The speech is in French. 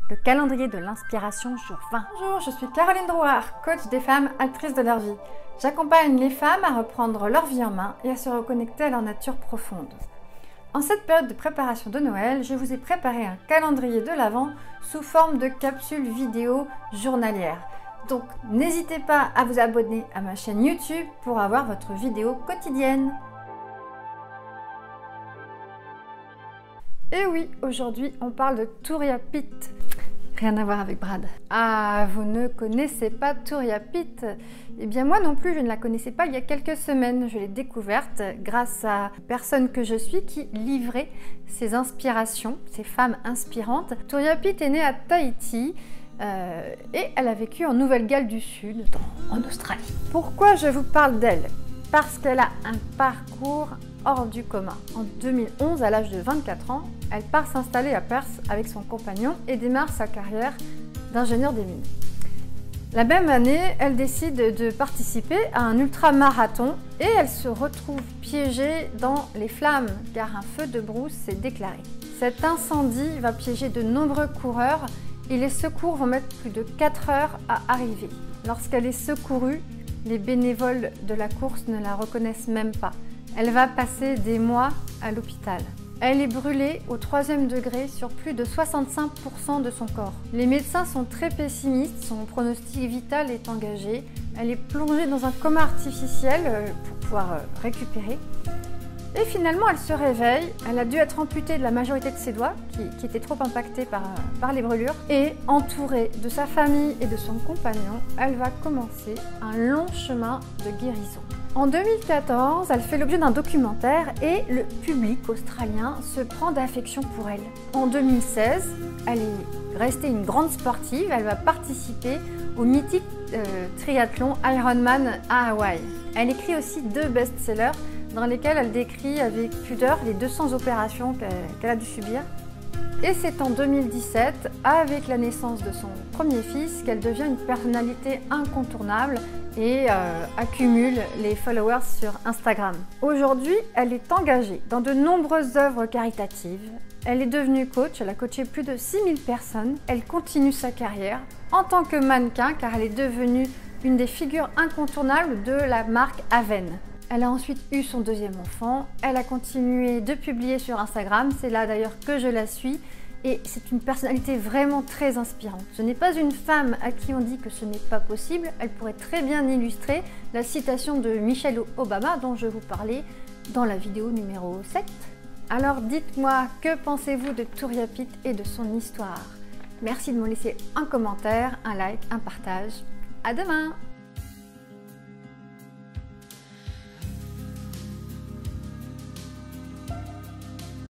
le calendrier de l'inspiration jour 20. Bonjour, je suis Caroline Drouard, coach des femmes actrices de leur vie. J'accompagne les femmes à reprendre leur vie en main et à se reconnecter à leur nature profonde. En cette période de préparation de Noël, je vous ai préparé un calendrier de l'Avent sous forme de capsules vidéo journalières. Donc n'hésitez pas à vous abonner à ma chaîne YouTube pour avoir votre vidéo quotidienne. Et oui, aujourd'hui on parle de Turiya Pitt. Rien à voir avec Brad. Ah, vous ne connaissez pas Turiya Pitt? Eh bien moi non plus, je ne la connaissais pas il y a quelques semaines. Je l'ai découverte grâce à une personne que je suis qui livrait ses inspirations, ses femmes inspirantes. Turiya Pitt est née à Tahiti et elle a vécu en Nouvelle-Galles du Sud, en Australie. Pourquoi je vous parle d'elle? Parce qu'elle a un parcours hors du commun. En 2011, à l'âge de 24 ans, elle part s'installer à Perth avec son compagnon et démarre sa carrière d'ingénieur des mines. La même année, elle décide de participer à un ultramarathon et elle se retrouve piégée dans les flammes car un feu de brousse s'est déclaré. Cet incendie va piéger de nombreux coureurs et les secours vont mettre plus de 4 heures à arriver. Lorsqu'elle est secourue, les bénévoles de la course ne la reconnaissent même pas. Elle va passer des mois à l'hôpital. Elle est brûlée au 3e degré sur plus de 65% de son corps. Les médecins sont très pessimistes, son pronostic vital est engagé. Elle est plongée dans un coma artificiel pour pouvoir récupérer. Et finalement, elle se réveille. Elle a dû être amputée de la majorité de ses doigts, qui étaient trop impactés par les brûlures. Et entourée de sa famille et de son compagnon, elle va commencer un long chemin de guérison. En 2014, elle fait l'objet d'un documentaire et le public australien se prend d'affection pour elle. En 2016, elle est restée une grande sportive. Elle va participer au mythique triathlon Ironman à Hawaï. Elle écrit aussi 2 best-sellers dans lesquels elle décrit avec pudeur les 200 opérations qu'elle a dû subir. Et c'est en 2017, avec la naissance de son premier fils, qu'elle devient une personnalité incontournable et accumule les followers sur Instagram. Aujourd'hui, elle est engagée dans de nombreuses œuvres caritatives. Elle est devenue coach, elle a coaché plus de 6000 personnes. Elle continue sa carrière en tant que mannequin car elle est devenue une des figures incontournables de la marque Aven. Elle a ensuite eu son 2e enfant, elle a continué de publier sur Instagram, c'est là d'ailleurs que je la suis et c'est une personnalité vraiment très inspirante. Ce n'est pas une femme à qui on dit que ce n'est pas possible, elle pourrait très bien illustrer la citation de Michelle Obama dont je vous parlais dans la vidéo numéro 7. Alors dites-moi, que pensez-vous de Turiya Pitt et de son histoire? Merci de me laisser un commentaire, un like, un partage. À demain!